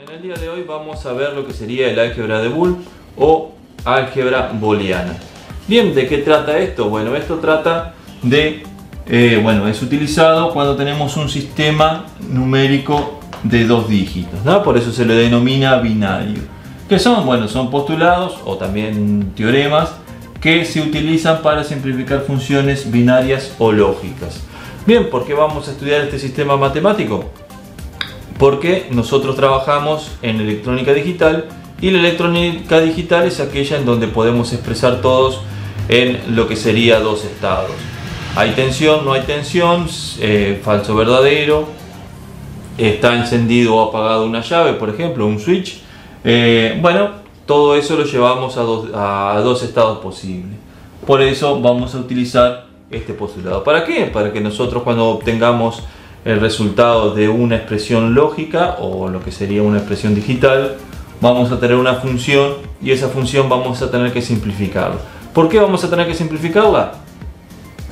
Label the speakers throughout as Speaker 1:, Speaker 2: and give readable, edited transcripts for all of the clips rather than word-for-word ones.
Speaker 1: En el día de hoy vamos a ver lo que sería el álgebra de Boole o álgebra booleana. Bien, ¿de qué trata esto? Bueno, esto trata de, es utilizado cuando tenemos un sistema numérico de dos dígitos, ¿no? Por eso se le denomina binario. Que son? Bueno, son postulados o también teoremas que se utilizan para simplificar funciones binarias o lógicas. Bien, ¿por qué vamos a estudiar este sistema matemático? Porque nosotros trabajamos en electrónica digital y la electrónica digital es aquella en donde podemos expresar todos en lo que sería dos estados. Hay tensión, no hay tensión, falso, verdadero, está encendido o apagado una llave, por ejemplo, un switch. Todo eso lo llevamos a dos estados posibles. Por eso vamos a utilizar este postulado. ¿Para qué? Para que nosotros cuando obtengamos el resultado de una expresión lógica o lo que sería una expresión digital, vamos a tener una función y esa función vamos a tener que simplificarla. ¿Por qué vamos a tener que simplificarla?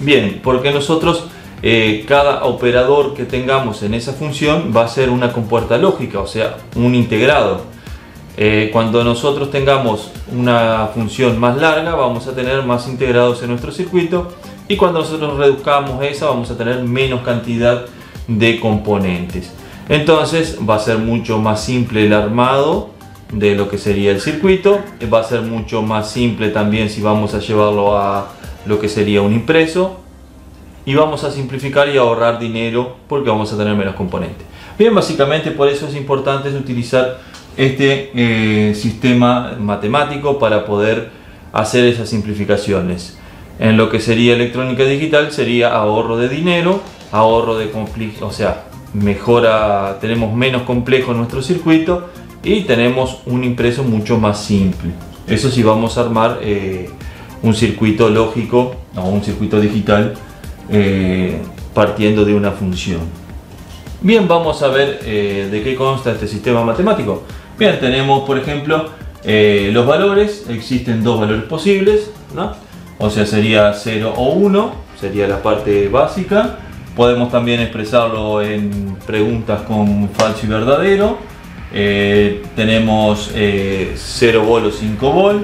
Speaker 1: Bien, porque nosotros cada operador que tengamos en esa función va a ser una compuerta lógica, o sea, un integrado. Cuando nosotros tengamos una función más larga vamos a tener más integrados en nuestro circuito, y cuando nosotros reduzcamos esa vamos a tener menos cantidad de componentes. Entonces va a ser mucho más simple el armado de lo que sería el circuito, va a ser mucho más simple también si vamos a llevarlo a lo que sería un impreso, y vamos a simplificar y ahorrar dinero porque vamos a tener menos componentes. Bien, básicamente por eso es importante utilizar este sistema matemático para poder hacer esas simplificaciones. En lo que sería electrónica digital sería ahorro de dinero, ahorro de conflicto, o sea, tenemos menos complejo en nuestro circuito y tenemos un impreso mucho más simple. Eso sí, vamos a armar un circuito lógico o un circuito digital partiendo de una función. Bien, vamos a ver de qué consta este sistema matemático. Bien, tenemos por ejemplo los valores. Existen dos valores posibles, ¿no? O sea, sería 0 o 1, sería la parte básica. Podemos también expresarlo en preguntas con falso y verdadero. Tenemos 0 volt o 5 volt,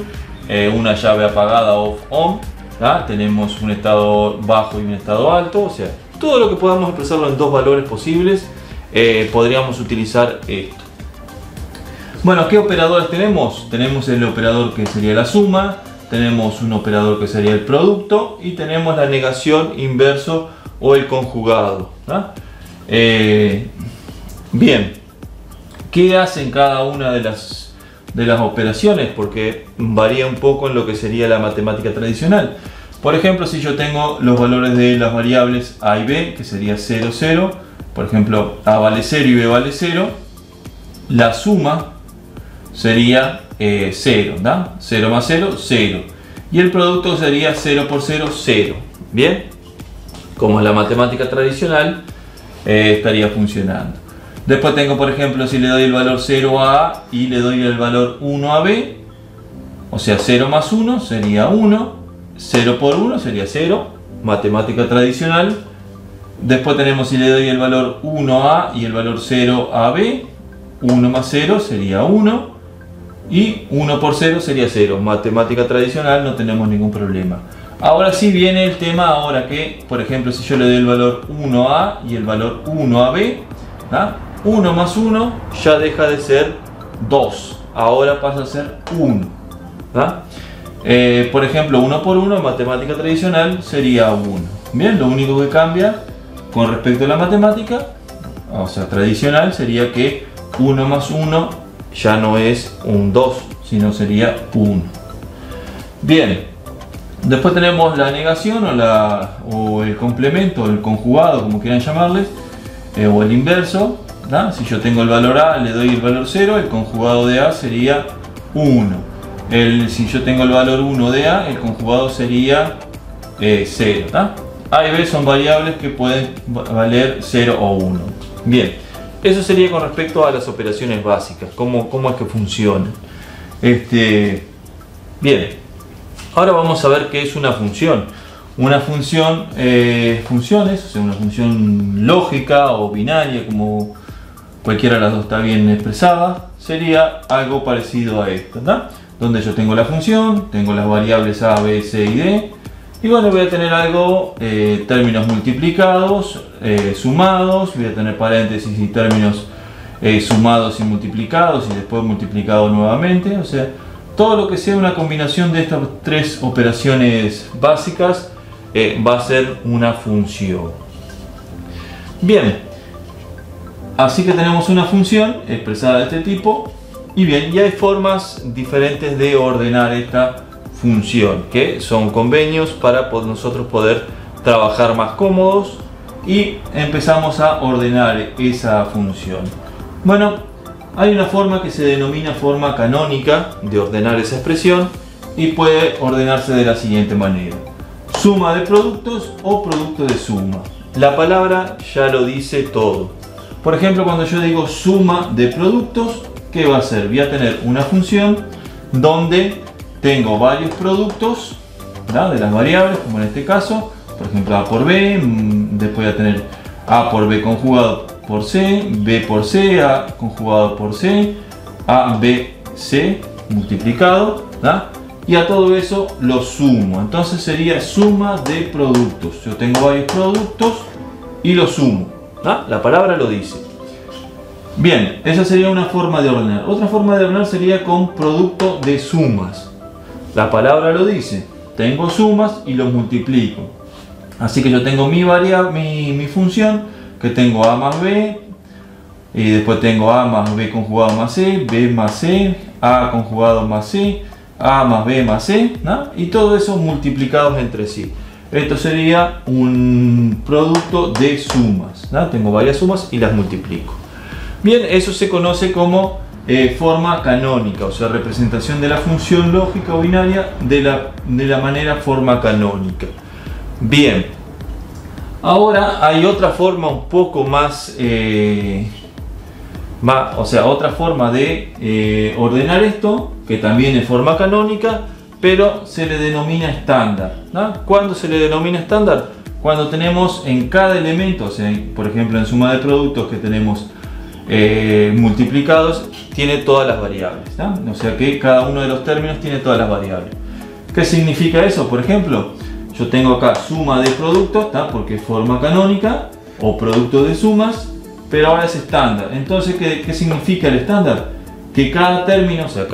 Speaker 1: una llave apagada off-on, ¿tá? Tenemos un estado bajo y un estado alto, o sea, todo lo que podamos expresarlo en dos valores posibles, podríamos utilizar esto. Bueno, ¿qué operadores tenemos? Tenemos el operador que sería la suma, tenemos un operador que sería el producto y tenemos la negación, inverso o el conjugado, ¿no? Bien, ¿qué hacen cada una de las operaciones? Porque varía un poco en lo que sería la matemática tradicional. Por ejemplo, si yo tengo los valores de las variables a y b, que sería 0, 0, por ejemplo, a vale 0 y b vale 0, la suma sería 0, ¿no? 0 más 0, 0. Y el producto sería 0 por 0, 0. Bien, como es la matemática tradicional, estaría funcionando. Después tengo, por ejemplo, si le doy el valor 0 a A y le doy el valor 1 a B, o sea, 0 más 1 sería 1, 0 por 1 sería 0, matemática tradicional. Después tenemos si le doy el valor 1 a A y el valor 0 a B, 1 más 0 sería 1, y 1 por 0 sería 0, matemática tradicional, no tenemos ningún problema. Ahora sí viene el tema, ahora que, por ejemplo, si yo le doy el valor 1a y el valor 1ab, ¿tá? 1 más 1 ya deja de ser 2, ahora pasa a ser 1. ¿Tá? Por ejemplo, 1 por 1 en matemática tradicional sería 1. Bien, lo único que cambia con respecto a la matemática, o sea, tradicional, sería que 1 más 1 ya no es un 2, sino sería 1. Bien. Después tenemos la negación o el complemento, o el conjugado, como quieran llamarles, o el inverso, ¿no? Si yo tengo el valor A, le doy el valor 0, el conjugado de A sería 1. Si yo tengo el valor 1 de A, el conjugado sería 0. ¿No? A y B son variables que pueden valer 0 o 1. Bien, eso sería con respecto a las operaciones básicas, cómo es que funcionan. Bien. Ahora vamos a ver qué es una función. Una función, funciones, o sea, una función lógica o binaria, como cualquiera de las dos está bien expresada, sería algo parecido a esto, ¿no? Donde yo tengo la función, tengo las variables a, b, c y d. Y bueno, voy a tener algo, términos multiplicados, sumados, voy a tener paréntesis y términos sumados y multiplicados y después multiplicados nuevamente. O sea, todo lo que sea una combinación de estas tres operaciones básicas va a ser una función. Bien, así que tenemos una función expresada de este tipo. Y bien, y hay formas diferentes de ordenar esta función, que son convenios para nosotros poder trabajar más cómodos, y empezamos a ordenar esa función. Bueno, hay una forma que se denomina forma canónica de ordenar esa expresión y puede ordenarse de la siguiente manera: suma de productos o producto de suma. La palabra ya lo dice todo. Por ejemplo, cuando yo digo suma de productos, ¿qué va a hacer? Voy a tener una función donde tengo varios productos, ¿verdad?, de las variables, como en este caso, por ejemplo a por b, después voy a tener a por b conjugado por c, b por c, a conjugado por c, a, b, c multiplicado, ¿verdad?, y a todo eso lo sumo. Entonces sería suma de productos. Yo tengo varios productos y los sumo, ¿verdad? La palabra lo dice. Bien, esa sería una forma de ordenar. Otra forma de ordenar sería con producto de sumas. La palabra lo dice, tengo sumas y los multiplico. Así que yo tengo mi función, que tengo a más b, y después tengo a más b conjugado más c, b más c, a conjugado más c, a más b más c, ¿no? Y todo eso multiplicados entre sí. Esto sería un producto de sumas, ¿no? Tengo varias sumas y las multiplico. Bien, eso se conoce como forma canónica, o sea, representación de la función lógica o binaria de la manera forma canónica. Bien, ahora hay otra forma un poco más, o sea, otra forma de ordenar esto, que también es forma canónica, pero se le denomina estándar, ¿no? ¿Cuándo se le denomina estándar? Cuando tenemos en cada elemento, o sea, por ejemplo en suma de productos que tenemos multiplicados, tiene todas las variables, ¿no? O sea que cada uno de los términos tiene todas las variables. ¿Qué significa eso? Por ejemplo, yo tengo acá suma de productos, ¿no?, porque es forma canónica, o producto de sumas, pero ahora es estándar. Entonces, ¿qué significa el estándar? Que cada término, o sea,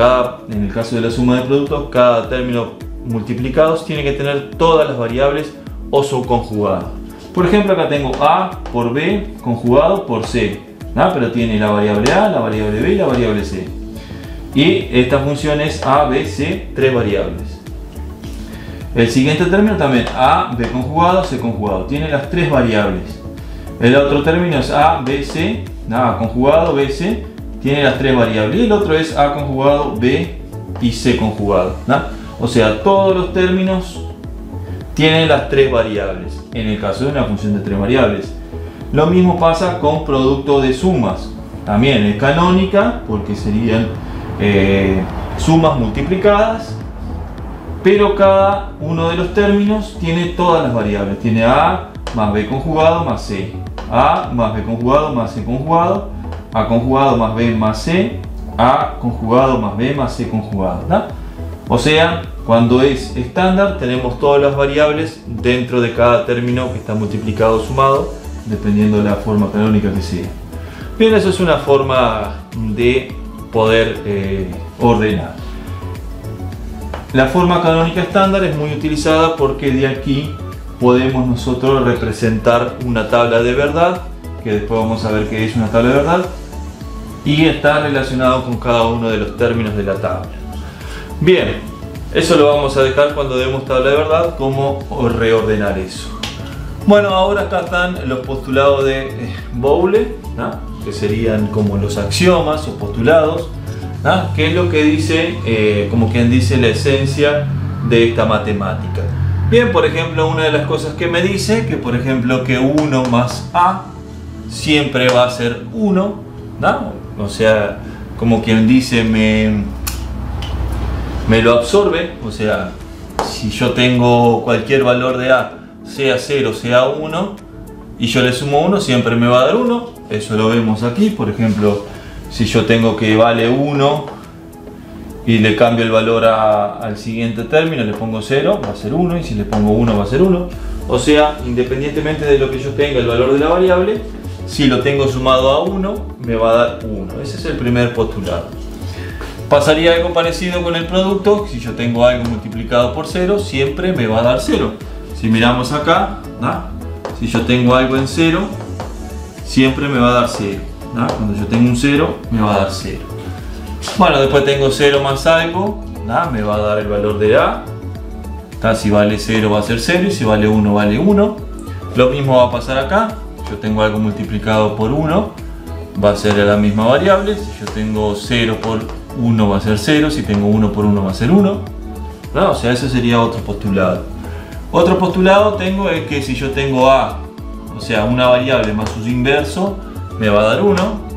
Speaker 1: en el caso de la suma de productos, cada término multiplicados tiene que tener todas las variables o subconjugadas. Por ejemplo, acá tengo a por b conjugado por c, ¿no? Pero tiene la variable a, la variable b y la variable c. Y esta función es a, b, c, tres variables. El siguiente término también, a, b conjugado, c conjugado. Tiene las tres variables. El otro término es a, b, c, a conjugado, b, c. Tiene las tres variables. Y el otro es a conjugado, b y c conjugado, ¿no? O sea, todos los términos tienen las tres variables. En el caso de una función de tres variables. Lo mismo pasa con producto de sumas. También es canónica porque serían sumas multiplicadas, pero cada uno de los términos tiene todas las variables. Tiene a más b conjugado más c, a más b conjugado más c conjugado, a conjugado más b más c, a conjugado más b más c conjugado, ¿no? O sea, cuando es estándar tenemos todas las variables dentro de cada término que está multiplicado o sumado, dependiendo de la forma canónica que sea. Bien, eso es una forma de poder ordenar. La forma canónica estándar es muy utilizada porque de aquí podemos nosotros representar una tabla de verdad, que después vamos a ver qué es una tabla de verdad, y está relacionado con cada uno de los términos de la tabla. Bien, eso lo vamos a dejar cuando demos tabla de verdad, cómo reordenar eso. Bueno, ahora acá están los postulados de Boole, ¿no?, que serían como los axiomas o postulados, ¿no?, que es lo que dice, como quien dice, la esencia de esta matemática. Bien, por ejemplo, una de las cosas que me dice, que por ejemplo que 1 más a siempre va a ser 1, ¿no? O sea, como quien dice, me lo absorbe. O sea, si yo tengo cualquier valor de a, sea 0, sea 1, y yo le sumo 1, siempre me va a dar 1. Eso lo vemos aquí. Por ejemplo, Si yo tengo que vale 1 y le cambio el valor al siguiente término, le pongo 0, va a ser 1, y si le pongo 1 va a ser 1. O sea, independientemente de lo que yo tenga el valor de la variable, si lo tengo sumado a 1, me va a dar 1. Ese es el primer postulado. Pasaría algo parecido con el producto. Si yo tengo algo multiplicado por 0, siempre me va a dar 0. Si miramos acá, ¿no? Si yo tengo algo en 0, siempre me va a dar 0. ¿no? Cuando yo tengo un 0, me va a dar 0. Bueno, después tengo 0 más algo, ¿no? Me va a dar el valor de A. ¿no? Si vale 0 va a ser 0 y si vale 1 vale 1. Lo mismo va a pasar acá. Yo tengo algo multiplicado por 1, va a ser la misma variable. Si yo tengo 0 por 1 va a ser 0, si tengo 1 por 1 va a ser 1. ¿no? O sea, ese sería otro postulado. Otro postulado tengo es que si yo tengo A, o sea, una variable más su inverso, me va a dar 1.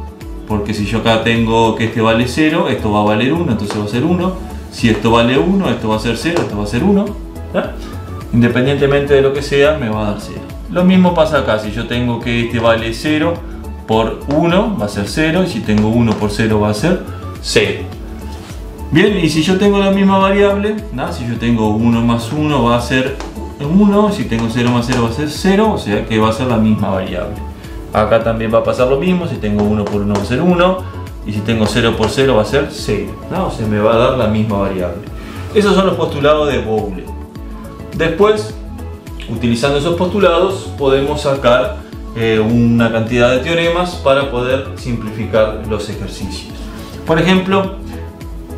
Speaker 1: Porque si yo acá tengo que este vale 0, esto va a valer 1, entonces va a ser 1. Si esto vale 1, esto va a ser 0, esto va a ser 1. ¿no? Independientemente de lo que sea, me va a dar 0. Lo mismo pasa acá, si yo tengo que este vale 0 por 1 va a ser 0, y si tengo 1 por 0 va a ser 0. Bien, y si yo tengo la misma variable, ¿no? Si yo tengo 1 más 1 va a ser 1, si tengo 0 más 0 va a ser 0, o sea que va a ser la misma variable. Acá también va a pasar lo mismo, si tengo 1 por 1 va a ser 1, y si tengo 0 por 0 va a ser 0, ¿no? O sea, me va a dar la misma variable. Esos son los postulados de Boolean. Después, utilizando esos postulados, podemos sacar una cantidad de teoremas para poder simplificar los ejercicios. Por ejemplo,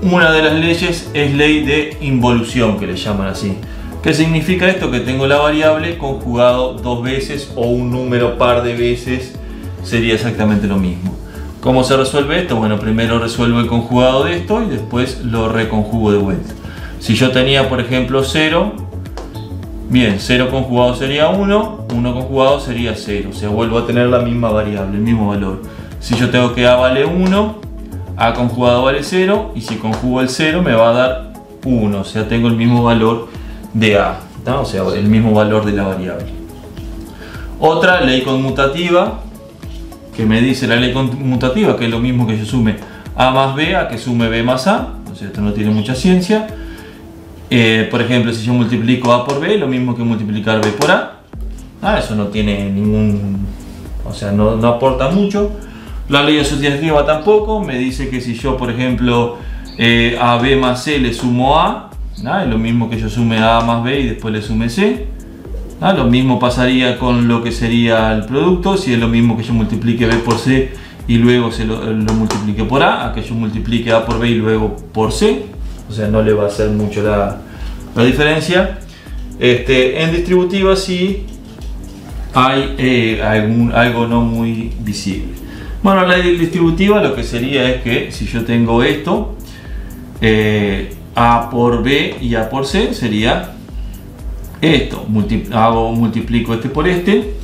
Speaker 1: una de las leyes es ley de involución, que le llaman así. ¿Qué significa esto? Que tengo la variable conjugado 2 veces o un número par de veces, sería exactamente lo mismo. ¿Cómo se resuelve esto? Bueno, primero resuelvo el conjugado de esto y después lo reconjugo de vuelta. Si yo tenía, por ejemplo, 0, bien, 0 conjugado sería 1, 1 conjugado sería 0, o sea, vuelvo a tener la misma variable, el mismo valor. Si yo tengo que A vale 1, A conjugado vale 0, y si conjugo el 0 me va a dar 1, o sea, tengo el mismo valor de A, ¿no? O sea, el mismo valor de la variable. Otra ley conmutativa, que me dice la ley conmutativa, que es lo mismo que yo sume A más B a que sume B más A, o sea, esto no tiene mucha ciencia. Por ejemplo, si yo multiplico A por B, lo mismo que multiplicar B por A. Eso no tiene ningún... o sea, no aporta mucho. La ley asociativa tampoco. Me dice que si yo, por ejemplo, a B más C le sumo A, es lo mismo que yo sume A más B y después le sume C. Lo mismo pasaría con lo que sería el producto. Si es lo mismo que yo multiplique B por C y luego lo multiplique por A que yo multiplique A por B y luego por C. O sea, no le va a hacer mucho la diferencia. En distributiva sí hay algo no muy visible. Bueno, la distributiva lo que sería es que si yo tengo esto, A por B y A por C sería esto. Multiplico este por este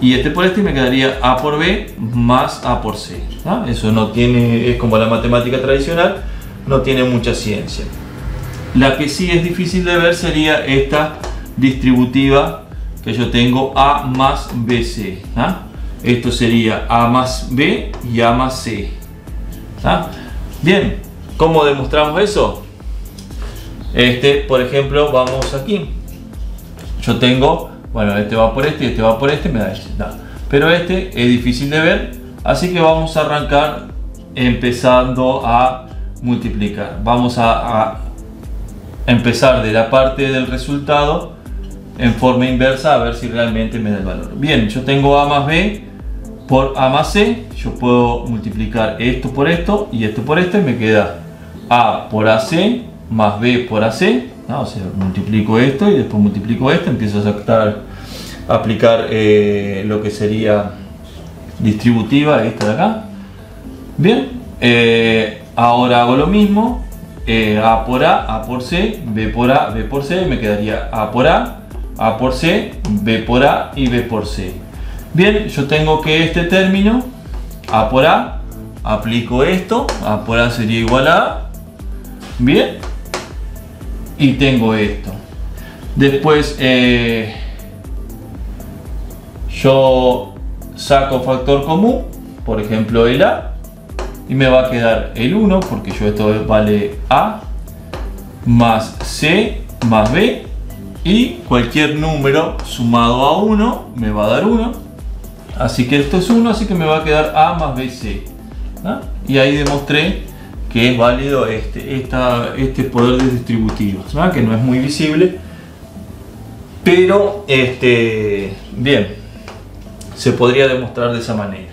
Speaker 1: y este por este y me quedaría A por B más A por C. Eso no tiene, es como la matemática tradicional, no tiene mucha ciencia. La que sí es difícil de ver sería esta distributiva que yo tengo A más BC. Esto sería A más B y A más C. Bien, ¿cómo demostramos eso? Por ejemplo, vamos aquí. Yo tengo, bueno, este va por este y este va por este, me da este. Pero este es difícil de ver, así que vamos a arrancar empezando a multiplicar. Vamos a empezar de la parte del resultado en forma inversa a ver si realmente me da el valor. Bien, yo tengo A más B por A más C. Yo puedo multiplicar esto por esto y esto por esto y me queda A por AC más B por AC. O sea, multiplico esto y después multiplico esto, empiezo a aplicar lo que sería distributiva, esta de acá. Bien, ahora hago lo mismo, A por A, A por C, B por A, B por C, me quedaría A por C, B por A y B por C. Bien, yo tengo que este término, A por A, aplico esto, A por A sería igual a A. Bien, y tengo esto. Después yo saco factor común, por ejemplo el A, y me va a quedar el 1, porque yo esto vale A, más C, más B, y cualquier número sumado a 1 me va a dar 1. Así que esto es 1, así que me va a quedar A más B, C. ¿No? Y ahí demostré que es válido este poder de distributivos, ¿no? Que no es muy visible, pero bien, se podría demostrar de esa manera.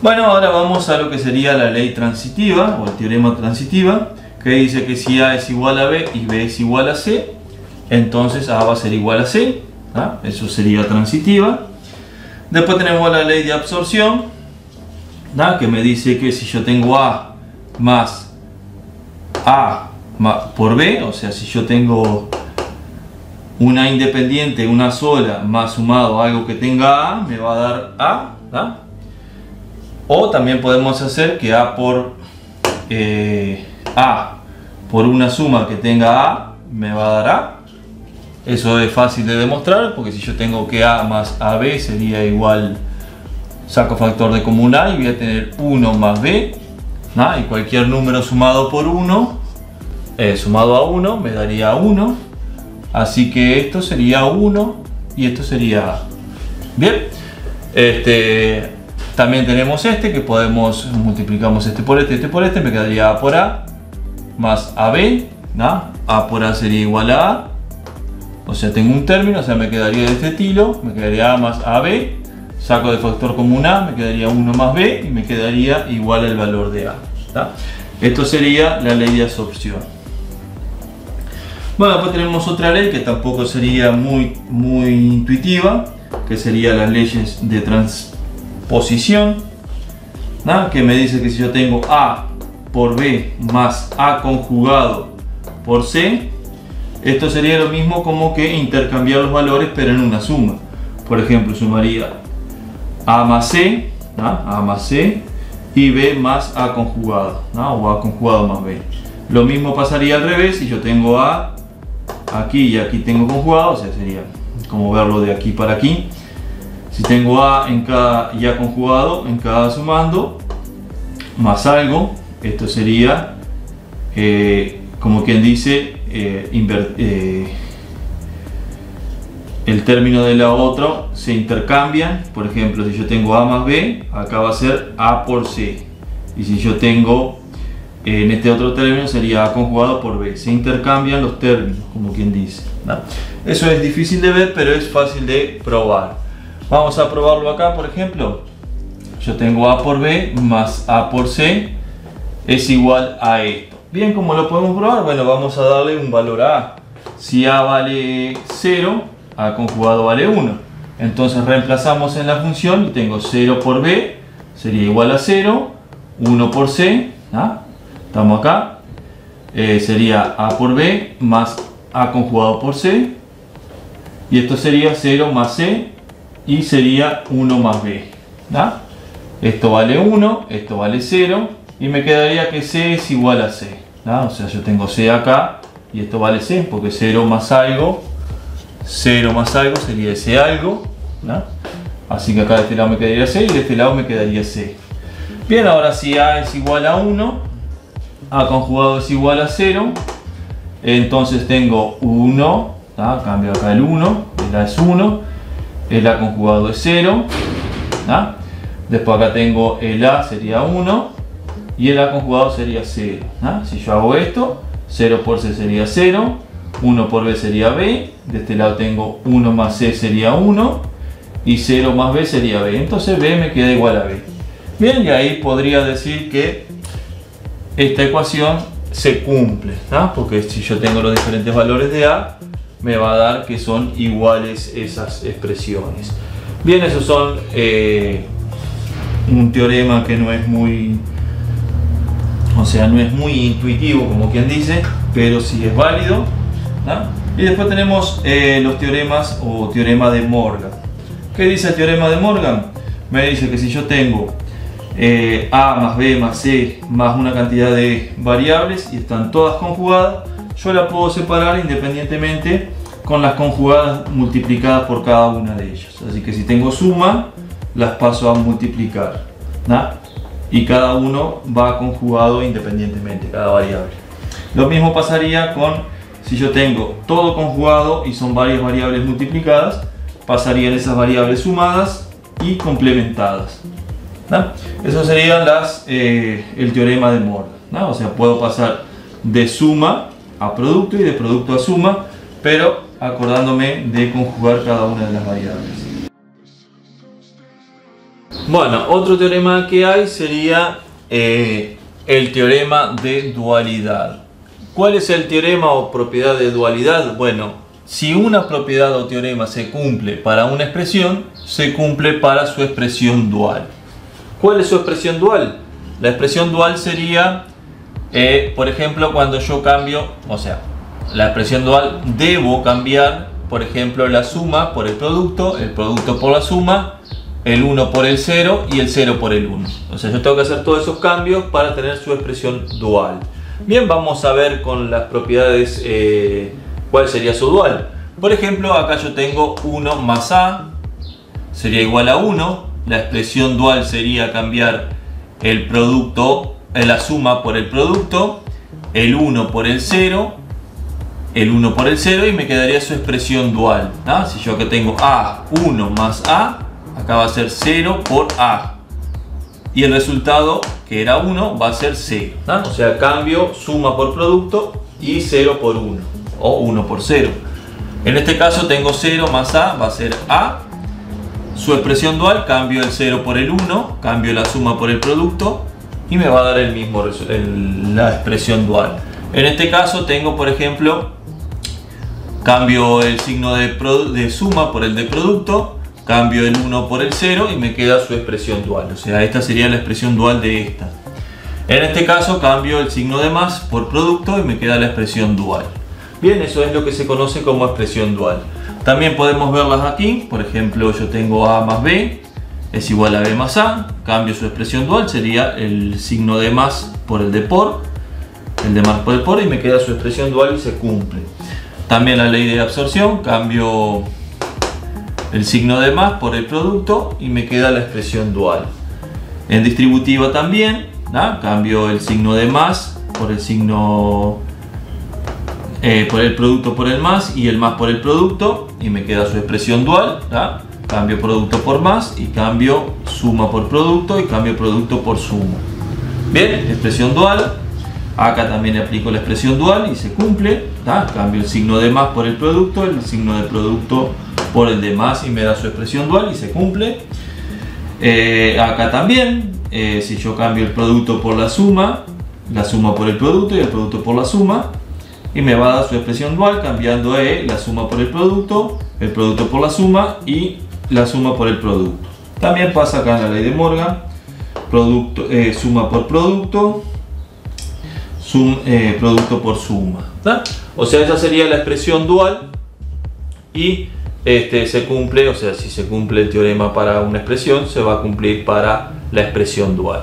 Speaker 1: Bueno, ahora vamos a lo que sería la ley transitiva o el teorema transitiva, que dice que si A es igual a B y B es igual a C, entonces A va a ser igual a C, ¿no? Eso sería transitiva. Después tenemos la ley de absorción, ¿no? Que me dice que si yo tengo A más A por B, o sea, si yo tengo una independiente, una sola, más sumado a algo que tenga A, me va a dar A, ¿no? O también podemos hacer que A por una suma que tenga A, me va a dar A. Eso es fácil de demostrar, porque si yo tengo que A más AB sería igual, saco factor de común A y voy a tener 1 más B, ¿no? Y cualquier número sumado por 1, sumado a 1, me daría 1. Así que esto sería 1 y esto sería A. Bien, también tenemos que multiplicamos este por este, me quedaría A por A más AB, ¿no? A por A sería igual a A. O sea, tengo un término, o sea, me quedaría de este estilo, me quedaría A más AB, saco de factor común A, me quedaría 1 más B y me quedaría igual al valor de A, ¿tá? Esto sería la ley de absorción. Bueno, después tenemos otra ley que tampoco sería muy intuitiva, que sería las leyes de transposición, ¿no? Que me dice que si yo tengo A por B más A conjugado por C, esto sería lo mismo como que intercambiar los valores pero en una suma. Por ejemplo, sumaría A más C, ¿no? A más C y B más A conjugado, ¿no? O A conjugado más B. Lo mismo pasaría al revés, si yo tengo A aquí y aquí tengo conjugado, o sea, sería como verlo de aquí para aquí. Si tengo A en cada y A conjugado en cada sumando más algo, esto sería como quien dice el término de la otra se intercambian. Por ejemplo, si yo tengo A más B, acá va a ser A por C, y si yo tengo en este otro término sería A conjugado por B. Se intercambian los términos, como quien dice, ¿no? Eso es difícil de ver, pero es fácil de probar. Vamos a probarlo acá. Por ejemplo, yo tengo A por B más A por C es igual a esto. Bien, ¿cómo lo podemos probar? Bueno, vamos a darle un valor a A. Si A vale 0, A conjugado vale 1. Entonces reemplazamos en la función y tengo 0 por B sería igual a 0, 1 por C, ¿no? Estamos acá, sería A por B más A conjugado por C, y esto sería 0 más C y sería 1 más B, ¿no? Esto vale 1, esto vale 0 y me quedaría que C es igual a C, ¿no? O sea, yo tengo C acá y esto vale C porque 0 más algo sería ese algo, ¿no? Así que acá de este lado me quedaría C y de este lado me quedaría C. Bien, ahora si A es igual a 1, A conjugado es igual a 0, entonces tengo 1, ¿no? Cambio acá el 1, el A es 1, el A conjugado es 0, ¿no? Después acá tengo el A sería 1 y el A conjugado sería 0, ¿no? Si yo hago esto, 0 por C sería 0, 1 por B sería B, de este lado tengo 1 más C sería 1 y 0 más B sería B, entonces B me queda igual a B. Bien, y ahí podría decir que esta ecuación se cumple, ¿no? Porque si yo tengo los diferentes valores de A, me va a dar que son iguales esas expresiones. Bien, esos son un teorema que no es muy, o sea, no es muy intuitivo como quien dice, pero sí es válido, ¿no? Y después tenemos los teoremas o teorema de Morgan. ¿Qué dice el teorema de Morgan? Me dice que si yo tengo A más B más C más una cantidad de variables y están todas conjugadas, yo la puedo separar independientemente con las conjugadas multiplicadas por cada una de ellas. Así que si tengo suma, las paso a multiplicar, ¿no? y cada uno va conjugado independientemente, cada variable. Lo mismo pasaría con si yo tengo todo conjugado y son varias variables multiplicadas, pasarían esas variables sumadas y complementadas, ¿no? Eso serían el teorema de Morgan, ¿no? O sea, puedo pasar de suma a producto y de producto a suma, pero acordándome de conjugar cada una de las variables. Bueno, otro teorema que hay sería el teorema de dualidad. ¿Cuál es el teorema o propiedad de dualidad? Bueno, si una propiedad o teorema se cumple para una expresión, se cumple para su expresión dual. ¿Cuál es su expresión dual? La expresión dual sería, por ejemplo, cuando yo cambio, o sea, la expresión dual debo cambiar, por ejemplo, la suma por el producto por la suma, el 1 por el 0 y el 0 por el 1. O sea, yo tengo que hacer todos esos cambios para tener su expresión dual. Bien, vamos a ver con las propiedades cuál sería su dual. Por ejemplo, acá yo tengo 1 más a sería igual a 1. La expresión dual sería cambiar el producto, la suma por el producto, el 1 por el 0, el 1 por el 0 y me quedaría su expresión dual, ¿no? Si yo acá tengo a1 más a, acá va a ser 0 por a. Y el resultado, que era 1, va a ser 0, ¿no? O sea, cambio suma por producto y 0 por 1. O 1 por 0. En este caso tengo 0 más a, va a ser a. Su expresión dual, cambio el 0 por el 1, cambio la suma por el producto y me va a dar el mismo la expresión dual. En este caso tengo, por ejemplo, cambio el signo de suma por el de producto, cambio el 1 por el 0 y me queda su expresión dual. O sea, esta sería la expresión dual de esta. En este caso cambio el signo de más por producto y me queda la expresión dual. Bien, eso es lo que se conoce como expresión dual. También podemos verlas aquí. Por ejemplo, yo tengo a más b es igual a b más a. Cambio su expresión dual, sería el signo de más por el de por. El de más por el por y me queda su expresión dual y se cumple. También la ley de absorción, cambio el signo de más por el producto y me queda la expresión dual. En distributiva también, ¿no? Cambio el signo de más por el signo por el producto por el más y el más por el producto y me queda su expresión dual, ¿no? Cambio producto por más y cambio suma por producto y cambio producto por suma. Bien, expresión dual. Acá también aplico la expresión dual y se cumple, ¿no? Cambio el signo de más por el signo de producto por el de más y me da su expresión dual y se cumple. Acá también, si yo cambio el producto por la suma por el producto y el producto por la suma, y me va a dar su expresión dual cambiando la suma por el producto por la suma y la suma por el producto. También pasa acá en la ley de Morgan, suma por producto, producto por suma, ¿no? O sea, esa sería la expresión dual y se cumple, o sea, si se cumple el teorema para una expresión, se va a cumplir para la expresión dual.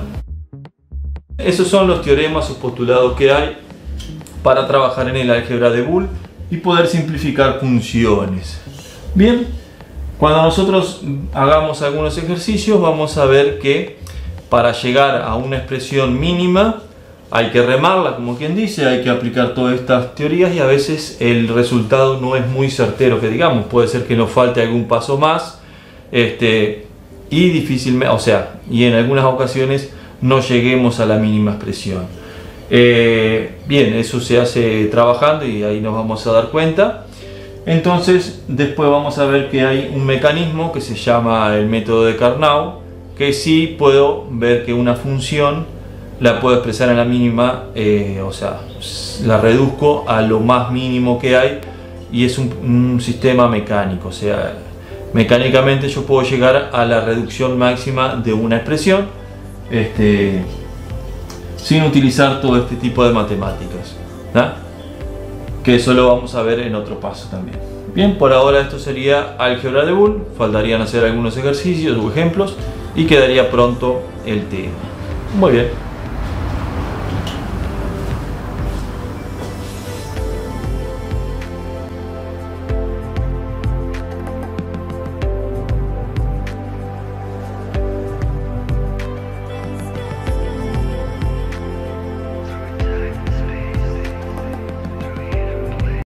Speaker 1: Esos son los teoremas o postulados que hay para trabajar en el álgebra de Boole y poder simplificar funciones. Bien, cuando nosotros hagamos algunos ejercicios vamos a ver que para llegar a una expresión mínima hay que remarla, como quien dice, hay que aplicar todas estas teorías y a veces el resultado no es muy certero, que digamos, puede ser que nos falte algún paso más y difícilmente, o sea, y en algunas ocasiones no lleguemos a la mínima expresión. Bien, eso se hace trabajando y ahí nos vamos a dar cuenta. Entonces después vamos a ver que hay un mecanismo que se llama el método de Carnot, que sí puedo ver que una función la puedo expresar en la mínima, o sea, la reduzco a lo más mínimo que hay y es un sistema mecánico, o sea, mecánicamente yo puedo llegar a la reducción máxima de una expresión sin utilizar todo este tipo de matemáticas, ¿no? Que eso lo vamos a ver en otro paso también. Bien, por ahora esto sería álgebra de Boole, faltarían hacer algunos ejercicios o ejemplos y quedaría pronto el tema. Muy bien.